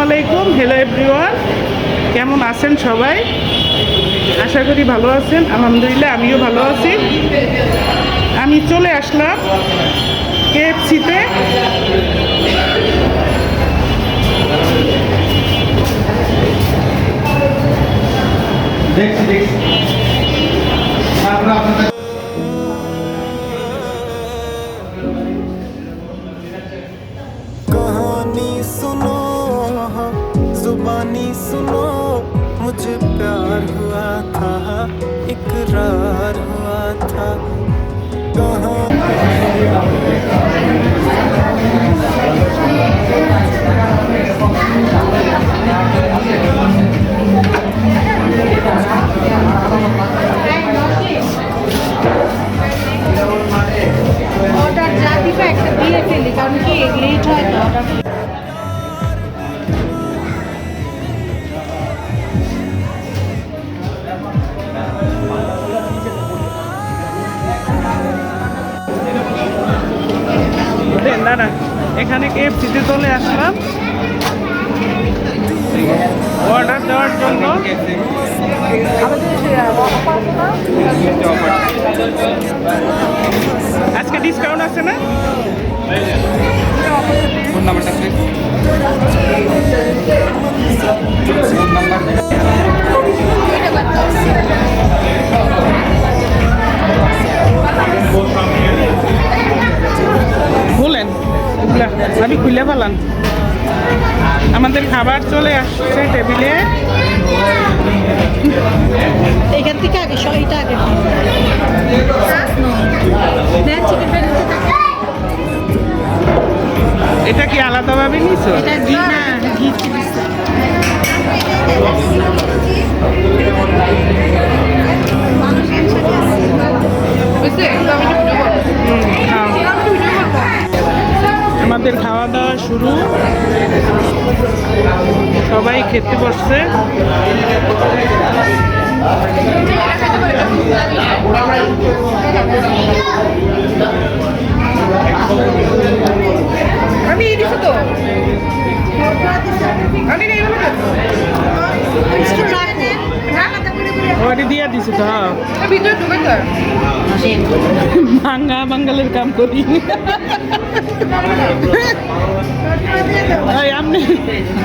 আলাইকুম, hello everyone. কেমন আছেন সবাই? আশা করি ভালো আছেন। আলহামদুলিল্লাহ আমিও ভালো আছি। আমি চলে আসলাম কেএফসিতে। कहानी सुनो, जुबानी सुनो, मुझे प्यार हुआ था, इकरार हुआ था। অর্ডার যা দিবে একটা দিয়ে ফেলি, কারণ কি লেট হয় তো অর্ডার। না না, এখানে কেএফসিতে চলে আসলাম অর্ডার দেওয়ার জন্য। আজকে ডিসকাউন্ট আছে না? ফোন নাম্বারটা আছে? ফোন নাম্বার বলেন, আমি খুলে ফেলান। আমাদের খাবার চলে আসছে টেবিলে। এখান থেকে আগে এটা আগে এটা কি আলাদাভাবে নিছো? এটা ঘি না, ঘি দিচ্ছে। আমাদের খাওয়া দাওয়া শুরু, সবাই খেতে বসছে। আমি দিছি তো, আমি ওটা দিয়ে দিছি তো। ভাঙ্গা বাঙ্গালের কাম করি। আপনি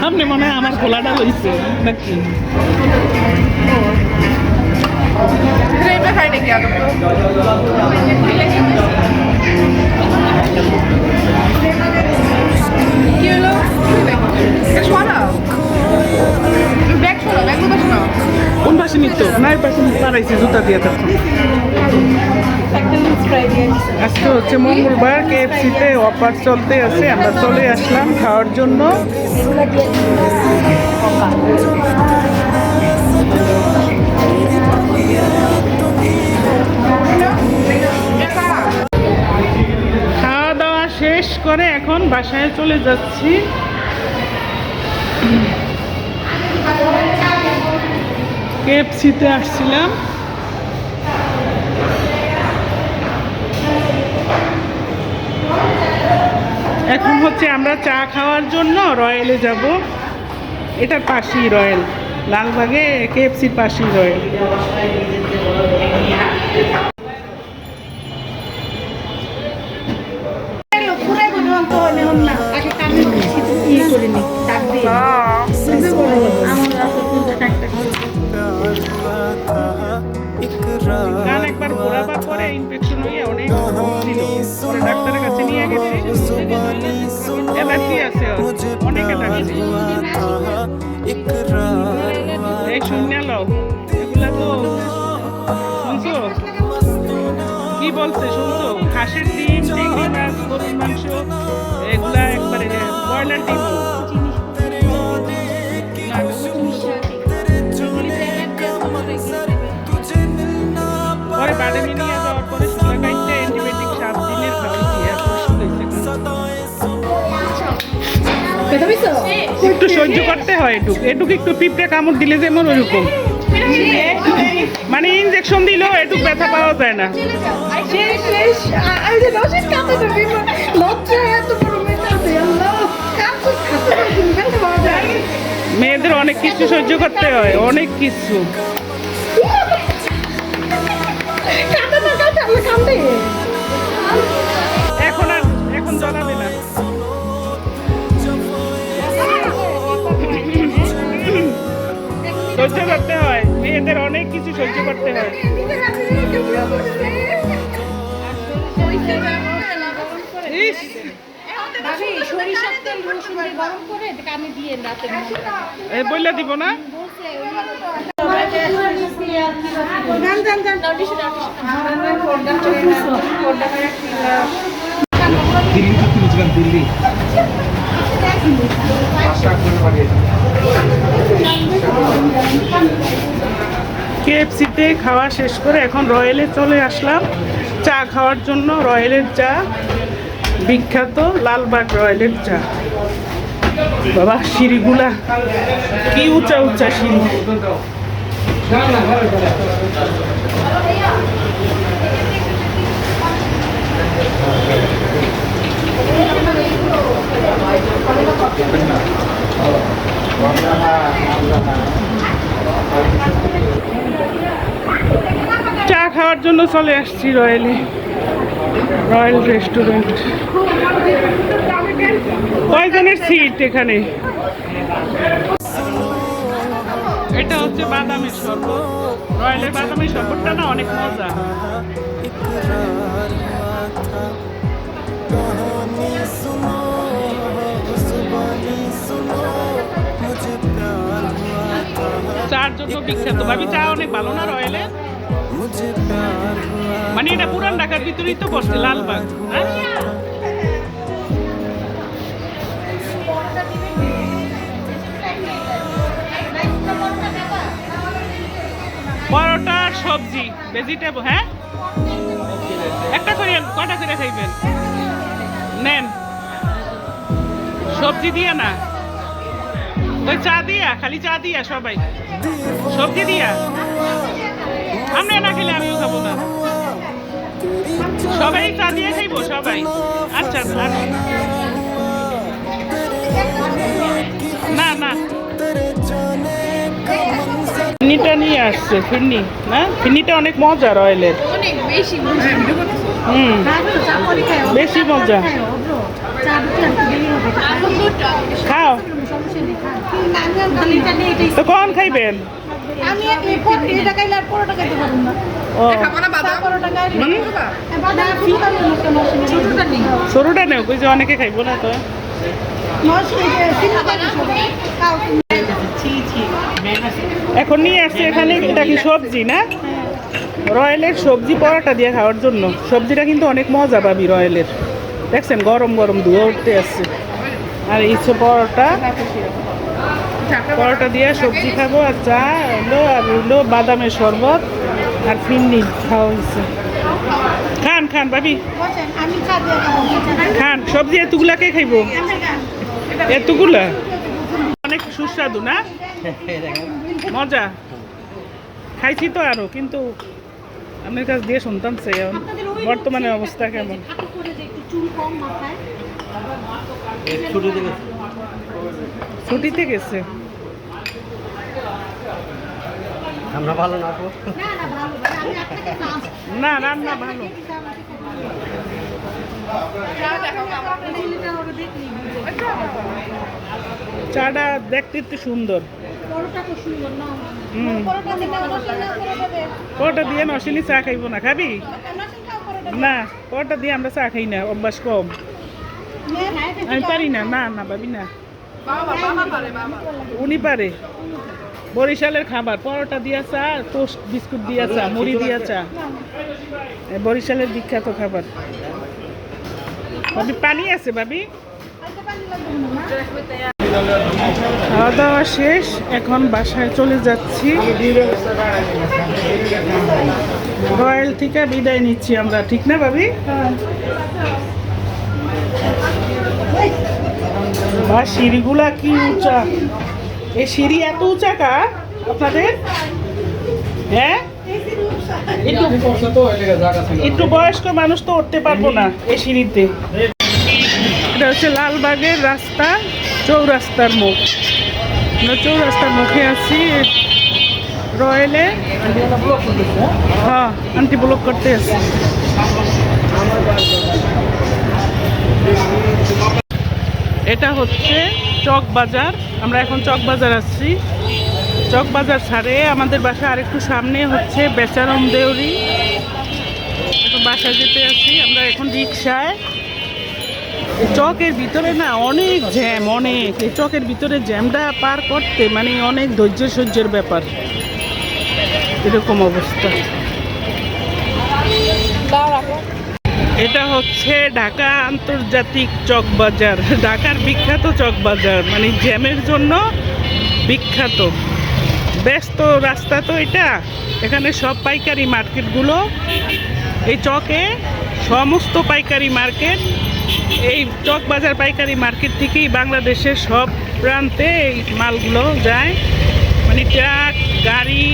আপনি মনে হয় আমার খোলাটা লইছে নাকি? কোন পাশে নিত? নাই পাশে পারাইছি জুতা দিয়ে। তখন আজকে হচ্ছে মঙ্গলবার, কেএফসিতে অফার চলতে আছে। আমরা চলে আসলাম খাওয়ার জন্য। খাওয়া দাওয়া শেষ করে এখন বাসায় চলে যাচ্ছি। কেএফসিতে আসছিলাম। এখন হচ্ছে আমরা চা খাওয়ার জন্য রয়্যালে যাব। এটার পাশেই রয়্যাল, লালবাগে কেএফসির পাশেই রয়্যাল। গান একবার ঘোরাবার পরে ইনফেকশন হয়ে অনেক ছিল, পরে ডাক্তারের কাছে নিয়ে গেছি। অ্যালার্জি আছে, অনেক অ্যালার্জি। এই শুনে নাও, এগুলা তো শুনছো কি বলছে? শুনছো? হাঁসের ডিম, চিংড়ি মাছ, গরুর মাংস, এগুলা একবারে ব্রয়লার ডিম। পরে বাড়ি নিয়ে যাওয়ার পরে সুলা কাইটে অ্যান্টিবায়োটিক 7 দিনের খাওয়াইছি। একটু সহ্য করতে হয়, এটুক একটু পিঁপড়ে কামড় দিলে যেমন ওইরকম, মানে ইনজেকশন দিলেও এটুক ব্যথা পাওয়া যায় না। মেয়েদের অনেক কিছু সহ্য করতে হয়, অনেক কিছু। এখন জ্বলাবে না। সহ্য করতে হয়, মেয়েদের অনেক কিছু সহ্য করতে হয়। ইস, ভাবি সরিষার তেল রসুন দিয়ে গরম করে কানে দিয়ে রাতে এই বইলা দিব না। দিল্লি তো কিনেছিলাম, দিল্লি 5 টাকা করে পাঠিয়েছি। KFC-তে খাওয়া শেষ করে এখন রয়্যালে চলে আসলাম চা খাওয়ার জন্য। রয়্যালের চা বিখ্যাত, লালবাগ রয়্যালের চা। বাবা সিঁড়িগুলা কি উঁচা উঁচা সিঁড়ি। চা খাওয়ার জন্য চলে আসছি রয়্যালে, রয়্যাল রেস্টুরেন্ট। কয়জনের সিট এখানে? এটা হচ্ছে বাদামের শরবত। রয়্যালের বাদামের শরবতটা না অনেক মজা। इकरार हुआ था कहानी सुनो जुबानी सुनो मुझे प्यार हुआ था চার জন্য বিখ্যাত। ভাবি চা অনেক ভালো না রয়্যালে? मुझे प्यार हुआ মানে এটা পুরান ঢাকার ভিতরেই তো বসছে, লালবাগ। হ্যাঁ? পরোটা আর সবজি ভেজিটেবল। হ্যাঁ, একটা করে কটা করে খাইবেন? নেন, সবজি দিয়ে না, ওই চা দিয়া, খালি চা দিয়া সবাই, সবজি দিয়া। আমরা না খেলে আমিও খাবো না, সবাই চা দিয়ে খাইবো সবাই। আচ্ছা না না, तेरे जाने का मंजर ফিরনিটা নিয়ে আসছে। ফিরনি না, ফিরনিটা অনেক মজা রয়্যালের। অনেক বেশি হুম, বেশি মজা। খাও তো, কখন খাইবেন? আমি এটা খাইলে আর পরোটা খাইতে পারবো না। ও পরোটা খাইলে হুম? ছোটটা নেই। সরুটা নেও, কই যে অনেকে খাইবো না তো। এখন নিয়ে আসছে এখানে। এটা কি সবজি না? রয়্যালের সবজি পরোটা দিয়ে খাওয়ার জন্য। সবজিটা কিন্তু অনেক মজা পাবি রয়্যালের। দেখছেন গরম গরম ধোয়া উঠতে আসছে। আর এই পরোটা, পরোটা দিয়ে সবজি খাবো, আর চা হলো, আর হলো বাদামের শরবত আর ফিন্নি খাওয়া হয়েছে। খান খান ভাবি, আমি খাবো খান। সবজি এতগুলাকে খাইবো? এতগুলা অনেক সুস্বাদু না? মজা। খাইছি তো আরো, কিন্তু আপনার কাছ দিয়ে শুনতাম সে বর্তমানে অবস্থা কেমন। ছুটিতে গেছে। আমরা ভালো না তো। না, রান্না ভালো। চাটা দেখতে একটু সুন্দর। হুম, পরোটা দিয়ে নশিলি চা খাইবো না। খাবি না? পরোটা দিয়ে আমরা চা খাই না, অভ্যাস কম। আমি পারি না। না না ভাবি না, উনি পারে। বরিশালের খাবার পরোটা দিয়া চা, টোস্ট বিস্কুট দিয়া চা, মুড়ি দিয়া চা, বরিশালের বিখ্যাত খাবার। ভাবি পানি আছে? ভাবি খাওয়া দাওয়া শেষ, এখন বাসায় চলে যাচ্ছি। রয়্যাল থেকে বিদায় নিচ্ছি আমরা, ঠিক না ভাবি? বা সিঁড়িগুলা কি উঁচা! এই সিঁড়ি এত উঁচা কা আপনাদের? হ্যাঁ, একটু বয়স্ক মানুষ তো উঠতে পারবো না এই সিঁড়িতে। এটা হচ্ছে লালবাগের রাস্তা, চৌরাস্তার মুখ। আমরা চৌরাস্তার মুখে আছি রয়েলে। হ্যাঁ, আন্টি ব্লক করতে আসছি। এটা হচ্ছে চক বাজার। আমরা এখন চক বাজার আসছি। চক বাজার ছাড়ে আমাদের বাসা আরেকটু সামনে হচ্ছে বেচারম দেউরি। এখন বাসায় যেতে আসছি আমরা এখন রিক্সায়। চকের ভিতরে না অনেক জ্যাম, অনেক। এই চকের ভিতরে জ্যামটা পার করতে মানে অনেক ধৈর্য সহ্যের ব্যাপার, এরকম অবস্থা। এটা হচ্ছে ঢাকা আন্তর্জাতিক চক বাজার, ঢাকার বিখ্যাত চক বাজার, মানে জ্যামের জন্য বিখ্যাত। ব্যস্ত রাস্তা তো এটা, এখানে সব পাইকারি মার্কেটগুলো, এই চকে সমস্ত পাইকারি মার্কেট, এই চক বাজার পাইকারি মার্কেট থেকেই বাংলাদেশের সব প্রান্তে এই মালগুলো যায়, মানে ট্রাক, গাড়ি,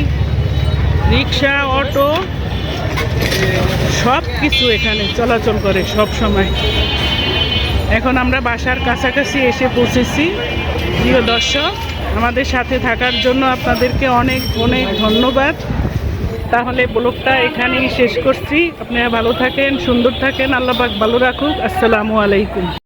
রিক্সা, অটো সব কিছু এখানে চলাচল করে সব সময়। এখন আমরা বাসার কাছাকাছি এসে পৌঁছেছি। প্রিয় দর্শক, আমাদের সাথে থাকার জন্য আপনাদেরকে অনেক অনেক ধন্যবাদ। তাহলে ব্লগটা এখানেই শেষ করছি। আপনারা ভালো থাকেন, সুন্দর থাকেন, আল্লাহ পাক ভালো রাখুক। আসসালামু আলাইকুম।